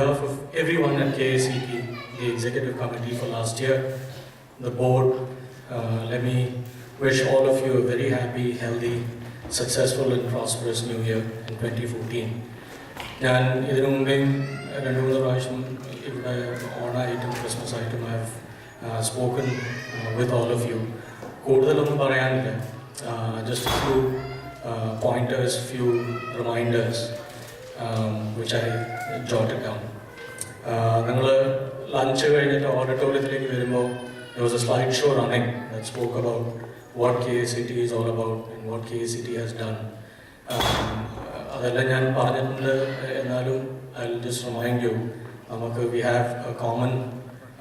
behalf of everyone at KACT, the executive committee for last year, the board, let me wish all of you a very happy, healthy, successful and prosperous new year in 2014. ഞാൻ ഇതിനു മുമ്പേ രണ്ട് മൂന്ന് പ്രാവശ്യം ഇവിടെ ഓണായിട്ടും Christmas ആയിട്ടും I have spoken with all of you. കൂടുതലൊന്നും പറയാനില്ല, just few pointers, few reminders which I jotted down. നിങ്ങൾ ലഞ്ച് കഴിഞ്ഞിട്ട് ഓഡിറ്റോറിയത്തിലേക്ക് വരുമ്പോൾ there was a slideshow running that spoke about what KACT is all about and what KACT has done. അതെല്ലാം ഞാൻ പറഞ്ഞിട്ടുണ്ട്, എന്നാലും I'll just remind you, നമുക്ക് we have a common,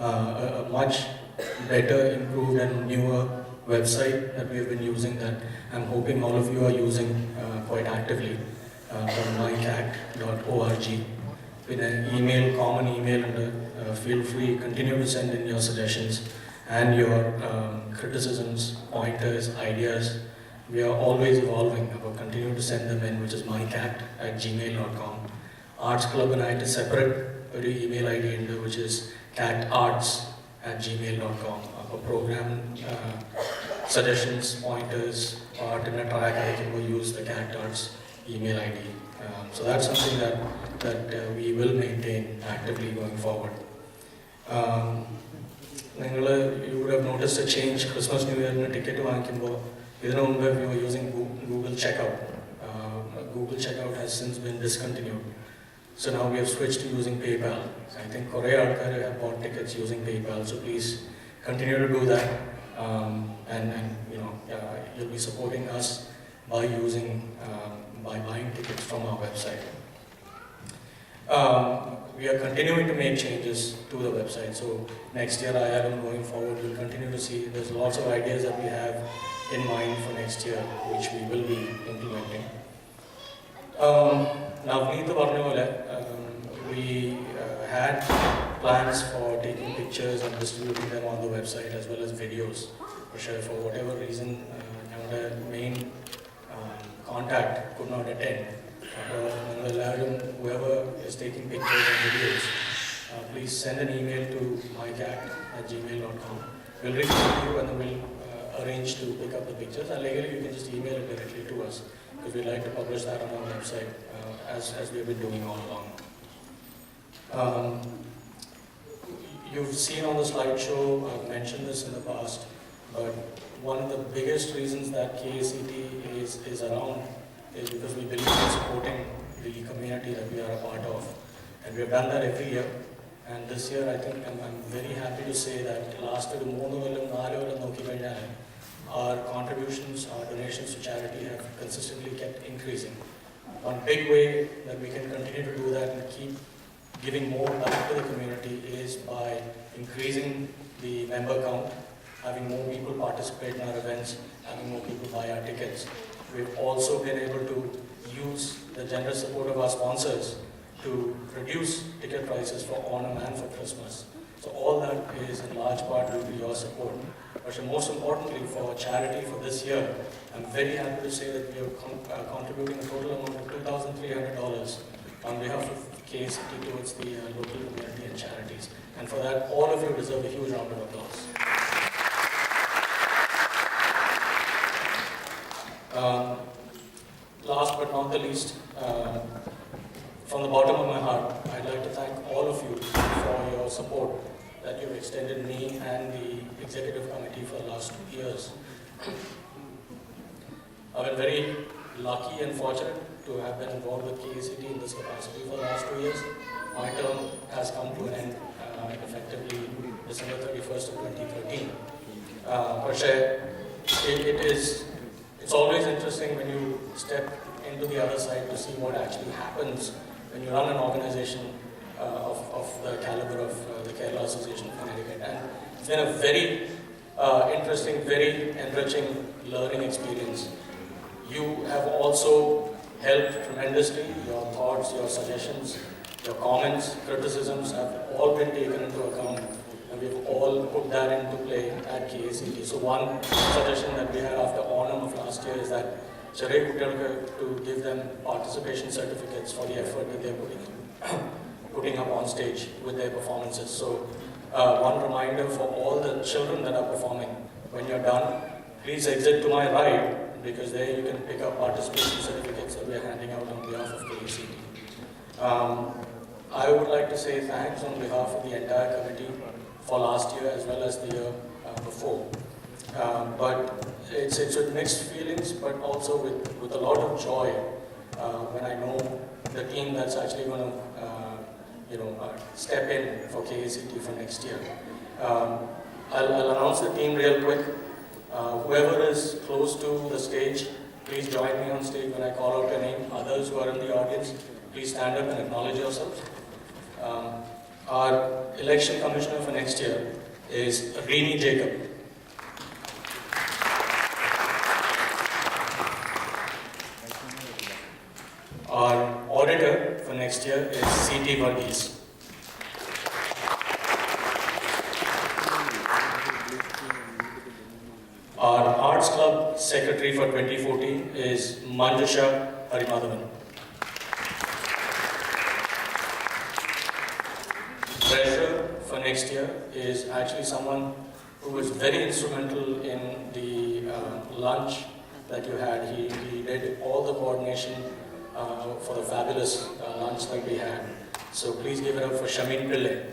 a much better, improved and newer website that we have been using, that I'm hoping all of you are using quite actively, from mycact.org. With an email, common email, and feel free, continue to send in your suggestions and your criticisms, pointers, ideas. We are always evolving, but continue to send them in, which is mycact@gmail.com. Arts Club and I had a separate email ID, which is cactarts@gmail.com. A program suggestions, pointers, art in a track, I can use the KACT Arts email ID. So that's something that we will maintain actively going forward. You would have noticed a change. Christmas, New Year, ticket we were using Google Checkout. Google Checkout has since been discontinued. So now we have switched to using PayPal. I think Korea have bought tickets using PayPal. So please continue to do that, and you'll be supporting us by buying tickets from our website. We are continuing to make changes to the website. So next year, going forward, we'll continue to see. There's lots of ideas that we have in mind for next year, which we will be implementing. We had plans for taking pictures and distributing them on the website as well as videos. For whatever reason, our main contact could not attend. Whoever is taking pictures and videos, please send an email to mycact@gmail.com. We'll reach out to you and then we'll arrange to pick up the pictures. And legally, you can just email it directly to us, because we'd like to publish that on our website as we've been doing all along. You've seen on the slideshow, I've mentioned this in the past, but one of the biggest reasons that KACT is around is because we believe in supporting the community that we are a part of. And we have done that every year. And this year, I think I'm very happy to say that last year, our contributions, our donations to charity have consistently kept increasing. One big way that we can continue to do that and keep giving more back to the community is by increasing the member count, having more people participate in our events, having more people buy our tickets. We've also been able to use the generous support of our sponsors to reduce ticket prices for Onam and for Christmas. So all that is in large part due to your support. But most importantly, for charity for this year, I'm very happy to say that we are contributing a total amount of $2,300 on behalf of KACT towards the local community and charities. And for that, all of you deserve a huge round of applause. Last but not the least, from the bottom of my heart, I'd like to thank all of you for your support that you've extended me and the executive committee for the last 2 years. I've been very lucky and fortunate to have been involved with KACT in this capacity for the last 2 years. My term has come to an end effectively December 31st of 2013. It's always interesting when you step into the other side to see what actually happens when you run an organization of the caliber of the Kerala Association of Connecticut. And it's been a very interesting, very enriching learning experience. You have also helped tremendously. Your thoughts, your suggestions, your comments, criticisms have all been taken into account, and we've all put that into play at KACT. So one suggestion that we had after Onam of last year is that to give them participation certificates for the effort that they're putting putting up on stage with their performances. So one reminder for all the children that are performing, when you're done, please exit to my right, because there you can pick up participation certificates that we are handing out on behalf of KACT. I would like to say thanks on behalf of the entire committee for last year as well as the year before. But it's with mixed feelings, but also with a lot of joy when I know the team that's actually going to step in for KACT for next year. I'll announce the team real quick. Whoever is close to the stage, please join me on stage when I call out your name. Others who are in the audience, please stand up and acknowledge yourselves. Our election commissioner for next year is Rini Jacob. Our auditor for next year is C.T. Varghese. Our Arts Club Secretary for 2014 is Manjusha Harimadhavan. Treasurer for next year is actually someone who was very instrumental in the lunch that you had. He did all the coordination for the fabulous lunch that we had. So please give it up for Shamin Pillai.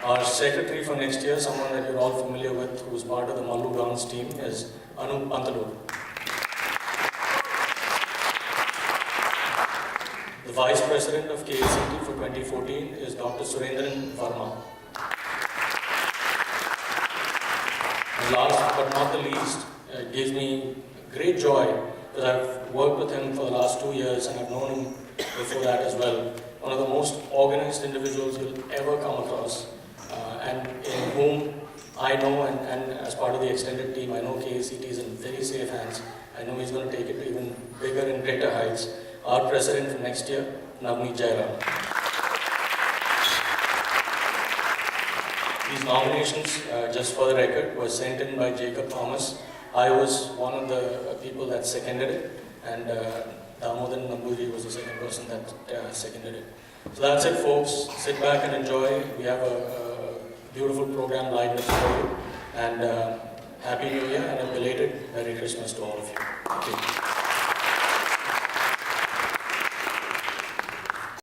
Our secretary for next year, someone that you're all familiar with, who's part of the Mallu dance team, is Anup Pantalur. The Vice President of KACT for 2014 is Dr. Surendran Verma. And last but not the least, it gives me great joy because I've worked with him for the last 2 years and I've known him before that as well. One of the most organized individuals you'll ever come across, and in whom I know, and as part of the extended team, I know KACT is in very safe hands. I know he's going to take it to even bigger and greater heights. Our president for next year, Navneet Jairam. These nominations, just for the record, were sent in by Jacob Thomas. I was one of the people that seconded it, and Damodan Namburi was the second person that seconded it. So that's it, folks. Sit back and enjoy. We have a beautiful program lined up for you, and Happy New Year and a belated Merry Christmas to all of you. Thank you.